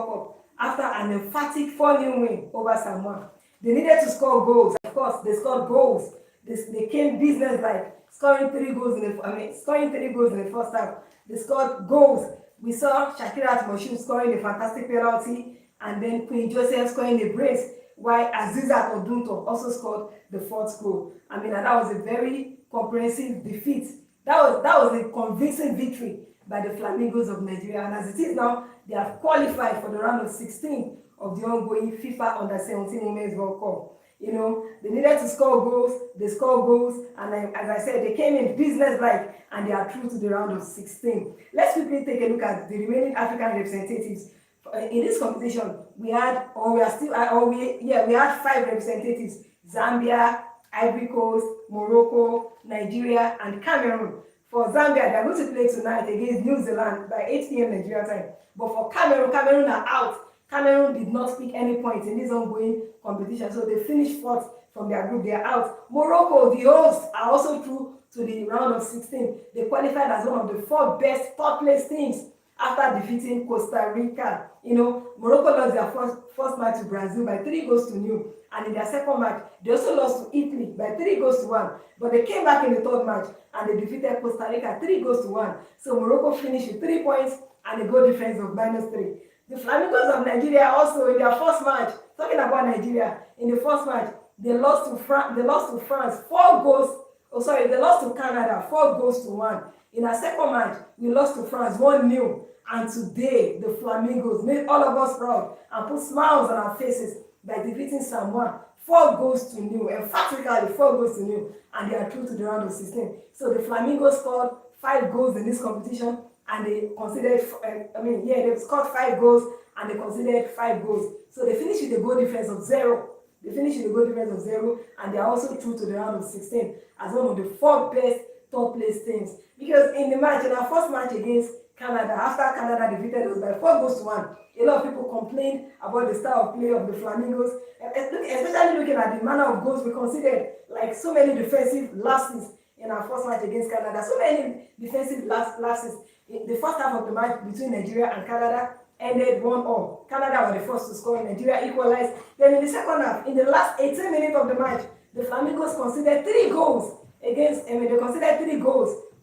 World Cup after an emphatic 4-0 win over Samoa. They needed to score goals. Of course, they scored goals. They came business like scoring 3 goals scoring 3 goals in the first half. They scored goals. We saw Shakira Moshood scoring a fantastic penalty, and then Queen Joseph scoring a brace, while Azizat Odunto also scored the 4th goal. And that was a very comprehensive defeat. That was a convincing victory by the Flamingos of Nigeria. And as it is now, they have qualified for the round of 16 of the ongoing FIFA Under-17 Women's World Cup. They needed to score goals, they scored goals, and as I said, they came in business-like, and they are through to the round of 16. Let's quickly take a look at the remaining African representatives. In this competition, we had 5 representatives: Zambia, Ivory Coast, Morocco, Nigeria, and Cameroon. For Zambia, they are going to play tonight against New Zealand by 8 p.m. Nigeria time. But for Cameroon are out. Cameroon did not pick any points in this ongoing competition, so they finished 4th from their group. They are out. Morocco, the hosts, are also through to the round of 16. They qualified as one of the 4 best third-place teams after defeating Costa Rica. Morocco lost their first match to Brazil by 3-0, and in their second match, they also lost to Italy by 3-1. But they came back in the 3rd match and they defeated Costa Rica 3-1. So Morocco finished with 3 points and a goal difference of -3. The Flamingos of Nigeria also in their first match, talking about Nigeria, in the first match, they lost to France. They lost to Canada 4-1. In our second match, we lost to France 1-0. And today, the Flamingos made all of us proud and put smiles on our faces by defeating Samoa 4-0, emphatically 4-0, and they are through to the round of 16. So the Flamingos scored 5 goals in this competition, and they considered, they scored 5 goals and they considered 5 goals. So they finished with a goal difference of 0. And they are also through to the round of 16 as one of the 4 best third-place teams. Because in our first match against Canada, after Canada defeated us by 4-1, a lot of people complained about the style of play of the Flamingos, especially looking at the manner of goals we considered, like so many defensive lapses in our first match against Canada. So many defensive lapses. In the first half of the match between Nigeria and Canada ended 1-1. Canada were the first to score, Nigeria equalized. Then in the second half, in the last 18 minutes of the match, the Flamingos considered 3 goals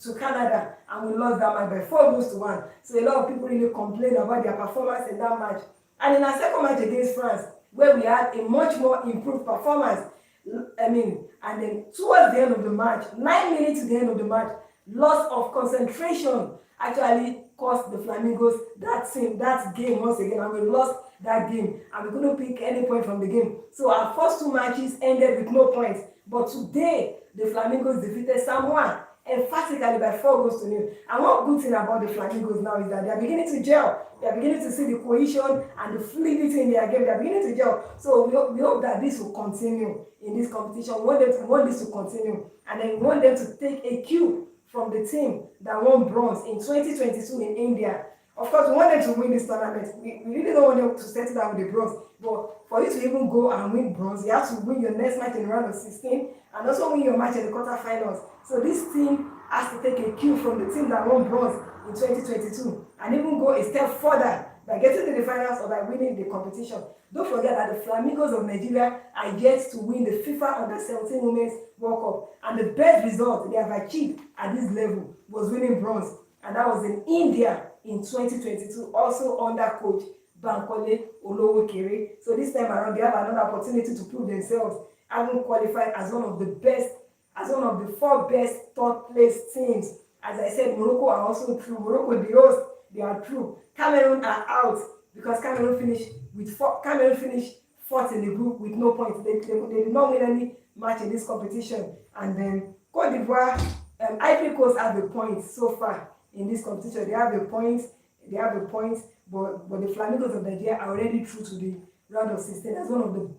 to Canada, and we lost that match by 4-1. So a lot of people really complained about their performance in that match. And in our second match against France, where we had a much more improved performance, and then towards the end of the match, 9 minutes to the end of the match, loss of concentration actually cost the Flamingos that game once again, and we lost that game, and we couldn't pick any point from the game. So our first 2 matches ended with no points. But today, the Flamingos defeated Samoa emphatically by 4-0. And one good thing about the Flamingos now is that they are beginning to gel. They are beginning to see the cohesion and the fluidity in their game. They are beginning to gel. So we hope that this will continue in this competition. We want this to continue. And then we want them to take a cue from the team that won bronze in 2022 in India. Of course, we want them to win this tournament. We really don't want them to settle down with the bronze. But for you to even go and win bronze, you have to win your next match in the round of 16 and also win your match in the quarterfinals. So this team has to take a cue from the team that won bronze in 2022 and even go a step further by getting to the finals or by winning the competition. Don't forget that the Flamingos of Nigeria are yet to win the FIFA Under-17 Women's World Cup. And the best result they have achieved at this level was winning bronze. And that was in India in 2022, also under coach Bankole Olowokere. So this time around, they have another opportunity to prove themselves, having qualified as one of the 4 best third-place teams. As I said, Morocco are also through. Morocco, the host, they are through. Cameroon are out because Cameroon finished 4th in the group with no points. They did not win any match in this competition. And then Cote d'Ivoire, Ivory Coast have the points so far in this competition. They have the points, but the Flamingos of Nigeria are already through to the round of 16 as one of the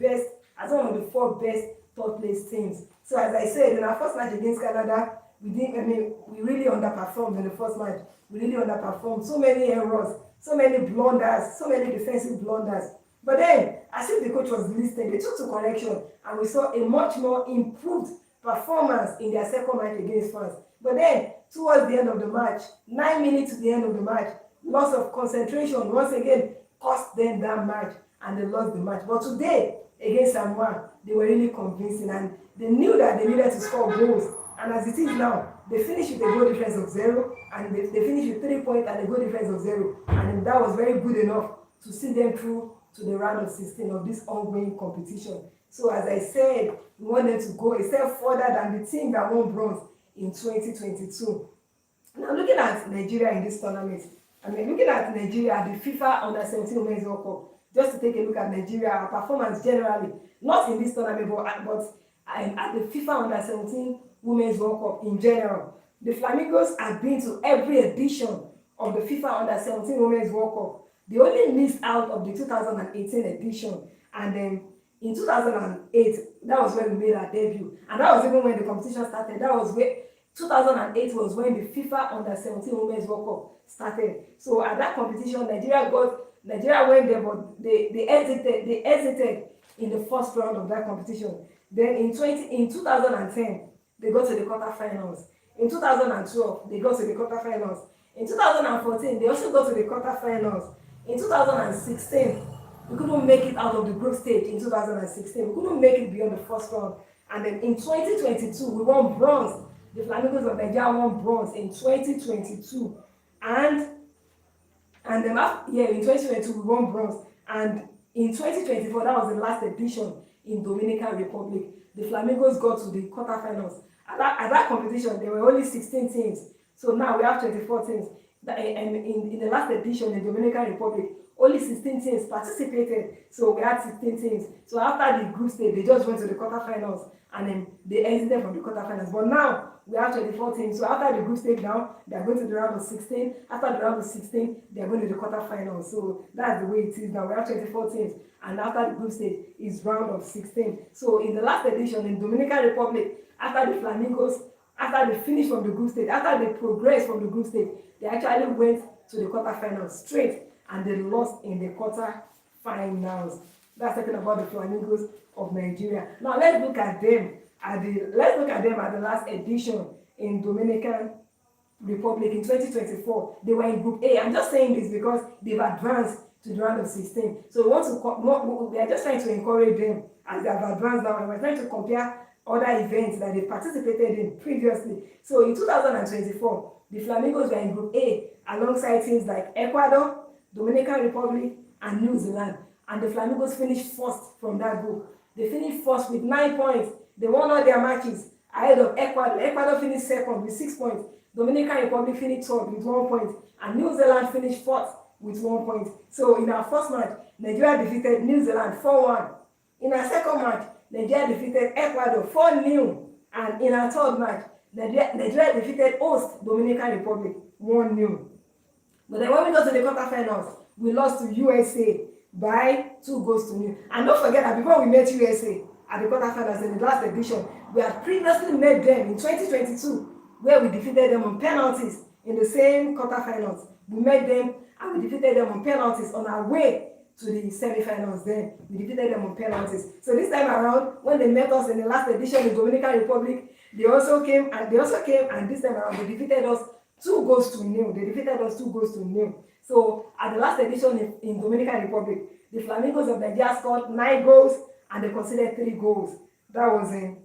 4 best third-place teams. So as I said, in our first match against Canada, we really underperformed in the first match. We really underperformed. So many errors, so many blunders, so many defensive blunders. But then, as if the coach was listening, they took to correction, and we saw a much more improved performance in their second match against France. But then, towards the end of the match, 9 minutes to the end of the match, loss of concentration once again cost them that match and they lost the match. But today, against Samoa, they were really convincing and they knew that they needed to score goals. And as it is now, they finished with a goal difference of 0 and they finished with 3 points and a goal difference of 0. And that was very good enough to see them through to the round of 16 of this ongoing competition. So as I said, we want them to go a step further than the team that won bronze in 2022. Now looking at Nigeria in this tournament, looking at Nigeria at the FIFA Under-17 Women's World Cup, just to take a look at Nigeria, our performance generally, not in this tournament, but at the FIFA Under-17 Women's World Cup in general. The Flamingos have been to every edition of the FIFA Under-17 Women's World Cup. They only missed out of the 2018 edition, and then in 2008, that was when we made our debut, and that was even when the competition started. That was where 2008 was when the FIFA Under-17 Women's World Cup started. So at that competition, Nigeria went there, but they exited in the first round of that competition. Then in 2010, they got to the quarterfinals. In 2012, they got to the quarterfinals. In 2014, they also got to the quarterfinals. In 2016, we couldn't make it out of the group stage. In 2016, we couldn't make it beyond the first round. And then in 2022, we won bronze. The Flamingos of Nigeria won bronze in 2022. And then in 2022, we won bronze. And in 2024, that was the last edition in Dominican Republic. The Flamingos got to the quarterfinals. At that competition, there were only 16 teams. So now we have 24 teams. And in the last edition in Dominican Republic, only 16 teams participated. So we had 16 teams. So after the group stage, they just went to the quarterfinals and then they exited from the quarterfinals. But now we have 24 teams. So after the group stage now, they are going to the round of 16. After the round of 16, they are going to the quarterfinals. So that's the way it is now. We have 24 teams. And after the group stage is round of 16. So in the last edition in Dominican Republic, after the Flamingos, after they finished from the group stage, after they progressed from the group stage, they actually went to the quarterfinals straight and they lost in the quarterfinals. That's talking about the Flamingos of Nigeria. Now let's look at them at the last edition in Dominican Republic in 2024. They were in Group A. I'm just saying this because they've advanced to the round of 16. So we are just trying to encourage them as they have advanced now, and we're trying to compare other events that they participated in previously. So in 2024, the Flamingos were in Group A alongside teams like Ecuador, Dominican Republic, and New Zealand. And the Flamingos finished first from that group. They finished first with 9 points. They won all their matches ahead of Ecuador. Ecuador finished second with 6 points. Dominican Republic finished third with 1 point. And New Zealand finished fourth with 1 point. So in our first match, Nigeria defeated New Zealand 4-1. In our second match, Nigeria defeated Ecuador 4-0. And in our third match, Nigeria defeated host Dominican Republic 1-0. But then when we got to the quarterfinals, we lost to USA by 2-0. And don't forget that before we met USA at the quarterfinals in the last edition, we had previously met them in 2022, where we defeated them on penalties in the same quarterfinals. We met them and we defeated them on penalties on our way to the semi-finals. Then we defeated them on penalties. So this time around, when they met us in the last edition in Dominican Republic, they also came and this time around they defeated us 2-0. They defeated us 2-0. So at the last edition in Dominican Republic, the Flamingos of Nigeria scored 9 goals and they conceded 3 goals. That was in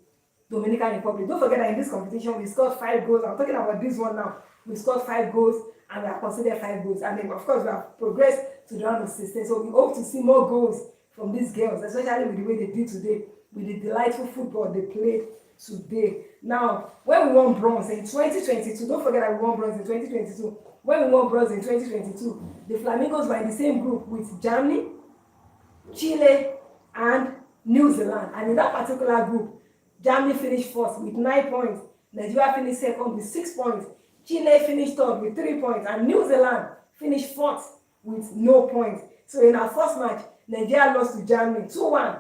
Dominican Republic. Don't forget that in this competition we scored 5 goals. I'm talking about this one now. We scored 5 goals and we have considered 5 goals. And then of course we have progressed to the round of 16. So we hope to see more goals from these girls, especially with the way they did today, with the delightful football they played today. Now, when we won bronze in 2022, don't forget that we won bronze in 2022. When we won bronze in 2022, the Flamingos were in the same group with Germany, Chile, and New Zealand. And in that particular group, Germany finished first with 9 points. Nigeria finished second with 6 points. Chile finished third with 3 points. And New Zealand finished fourth with no points. So in our first match, Nigeria lost to Germany 2-1.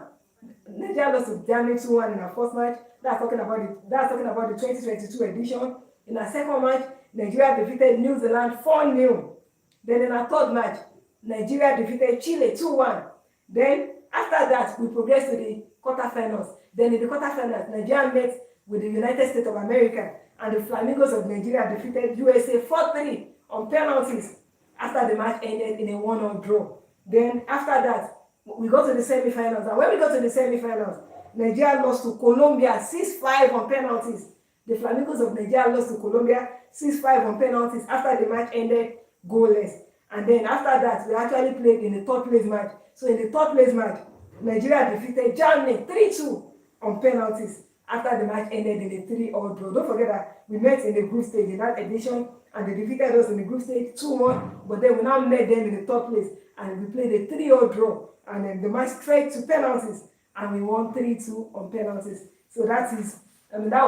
Nigeria lost to Germany 2-1 in our first match. That's talking about the 2022 edition. In our second match, Nigeria defeated New Zealand 4-0. Then in our third match, Nigeria defeated Chile 2-1. Then after that, we progressed to the quarterfinals. Then in the quarterfinals, Nigeria met with the United States of America, and the Flamingos of Nigeria defeated USA 4-3 on penalties after the match ended in a 1-1 draw. Then after that, we go to the semi-finals. And when we go to the semi-finals, Nigeria lost to Colombia 6-5 on penalties. The Flamingos of Nigeria lost to Colombia 6-5 on penalties after the match ended goalless. And then after that, we actually played in the third place match. So in the third place match, Nigeria defeated Germany 3-2 on penalties after the match ended in a 3-all draw. Don't forget that we met in the group stage in that edition, and they defeated us in the group stage 2-1, but then we now met them in the third place and we played a 3-all draw, and then the match straight to penalties and we won 3-2 on penalties. So that was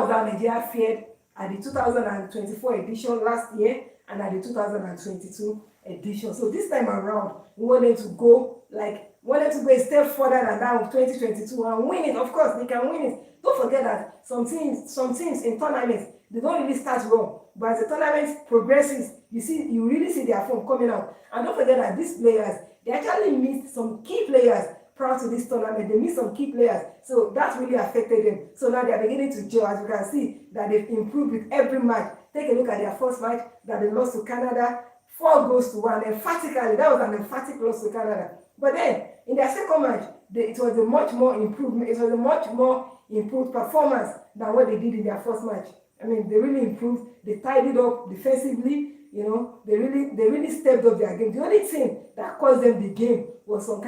how Nigeria fared at the 2024 edition last year and at the 2022 edition. So this time around, we want them to go a step further than that of 2022 and win it. Of course, they can win it. Don't forget that some teams in tournaments, they don't really start well, but as the tournament progresses, you really see their form coming out. And don't forget that these players, they actually missed some key players prior to this tournament. They missed some key players, so that really affected them. So now they are beginning to gel. As you can see, that they've improved with every match. Take a look at their first match that they lost to Canada 4-1. Emphatically, that was an emphatic loss to Canada. But then in their second match, it was a much more improvement. It was a much more improved performance than what they did in their first match. I mean, they really improved. They tidied up defensively. They really stepped up their game. The only thing that caused them the game was some kind